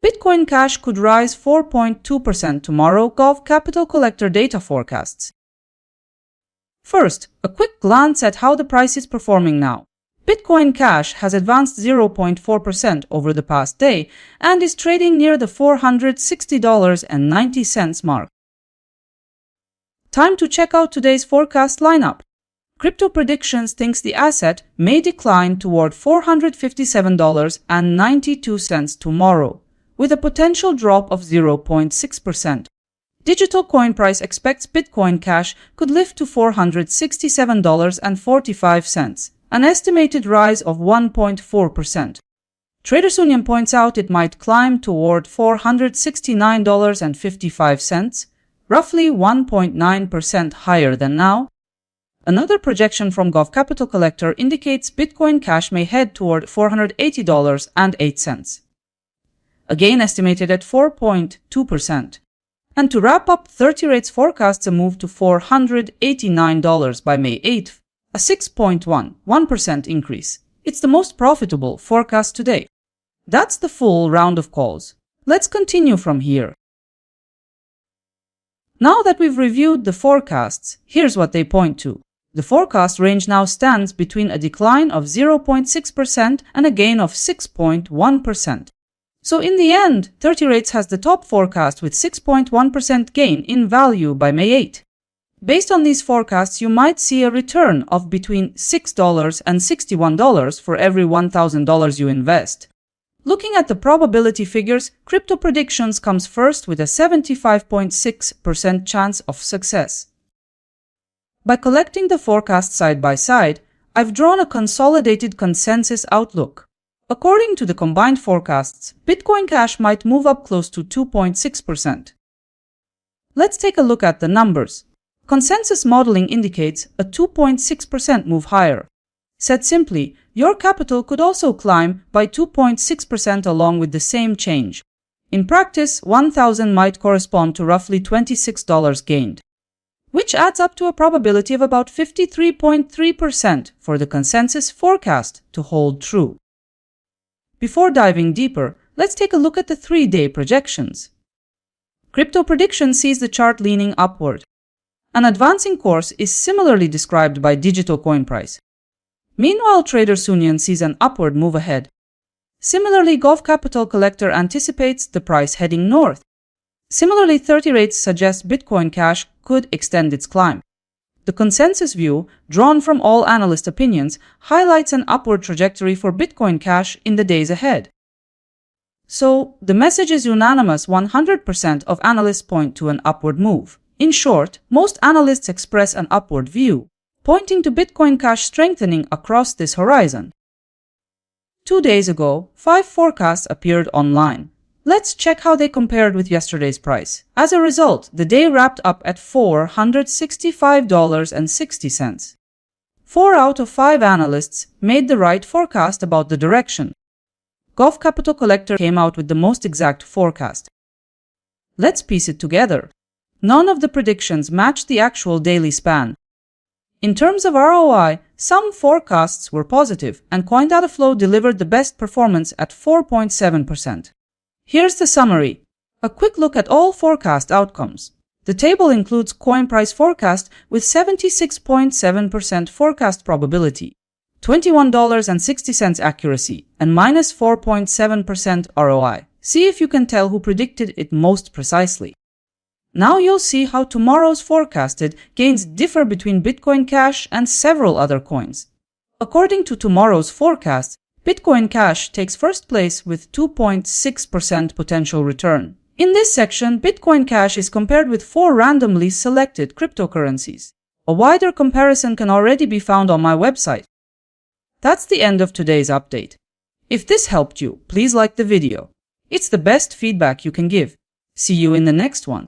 Bitcoin Cash could rise 4.2% tomorrow, Gov Capital Collector data forecasts. First, a quick glance at how the price is performing now. Bitcoin Cash has advanced 0.4% over the past day and is trading near the $460.90 mark. Time to check out today's forecast lineup. Crypto Predictions thinks the asset may decline toward $457.92 tomorrow, with a potential drop of 0.6%. Digital Coin Price expects Bitcoin Cash could lift to $467.45, an estimated rise of 1.4%. Traders Union points out it might climb toward $469.55, roughly 1.9% higher than now. Another projection from Gov Capital Collector indicates Bitcoin Cash may head toward $480.08, again estimated at 4.2%. And to wrap up, 30 Rates forecasts a move to $489 by May 8th, a 6.11% increase. It's the most profitable forecast today. That's the full round of calls. Let's continue from here. Now that we've reviewed the forecasts, here's what they point to. The forecast range now stands between a decline of 0.6% and a gain of 6.1%. So in the end, 30 Rates has the top forecast with 6.1% gain in value by May 8. Based on these forecasts, you might see a return of between $6 and $61 for every $1,000 you invest. Looking at the probability figures, Crypto Predictions comes first with a 75.6% chance of success. By collecting the forecasts side by side, I've drawn a consolidated consensus outlook. According to the combined forecasts, Bitcoin Cash might move up close to 2.6%. Let's take a look at the numbers. Consensus modeling indicates a 2.6% move higher. Said simply, your capital could also climb by 2.6% along with the same change. In practice, 1,000 might correspond to roughly $26 gained, which adds up to a probability of about 53.3% for the consensus forecast to hold true. Before diving deeper, let's take a look at the 3-day projections. Crypto Prediction sees the chart leaning upward. An advancing course is similarly described by Digital Coin Price. Meanwhile, Traders Union sees an upward move ahead. Similarly, Gov Capital Collector anticipates the price heading north. Similarly, 30 Rates suggests Bitcoin Cash could extend its climb. The consensus view, drawn from all analyst opinions, highlights an upward trajectory for Bitcoin Cash in the days ahead. So, the message is unanimous. 100% of analysts point to an upward move. In short, most analysts express an upward view, pointing to Bitcoin Cash strengthening across this horizon. 2 days ago, 5 forecasts appeared online. Let's check how they compared with yesterday's price. As a result, the day wrapped up at $465.60. 4 out of 5 analysts made the right forecast about the direction. Gov Capital Collector came out with the most exact forecast. Let's piece it together. None of the predictions matched the actual daily span. In terms of ROI, some forecasts were positive, and CoinDataFlow delivered the best performance at 4.7%. Here's the summary. A quick look at all forecast outcomes. The table includes coin price forecast with 76.7% forecast probability, $21.60 accuracy, and minus 4.7% ROI. See if you can tell who predicted it most precisely. Now you'll see how tomorrow's forecasted gains differ between Bitcoin Cash and several other coins. According to tomorrow's forecast, Bitcoin Cash takes first place with 2.6% potential return. In this section, Bitcoin Cash is compared with 4 randomly selected cryptocurrencies. A wider comparison can already be found on my website. That's the end of today's update. If this helped you, please like the video. It's the best feedback you can give. See you in the next one.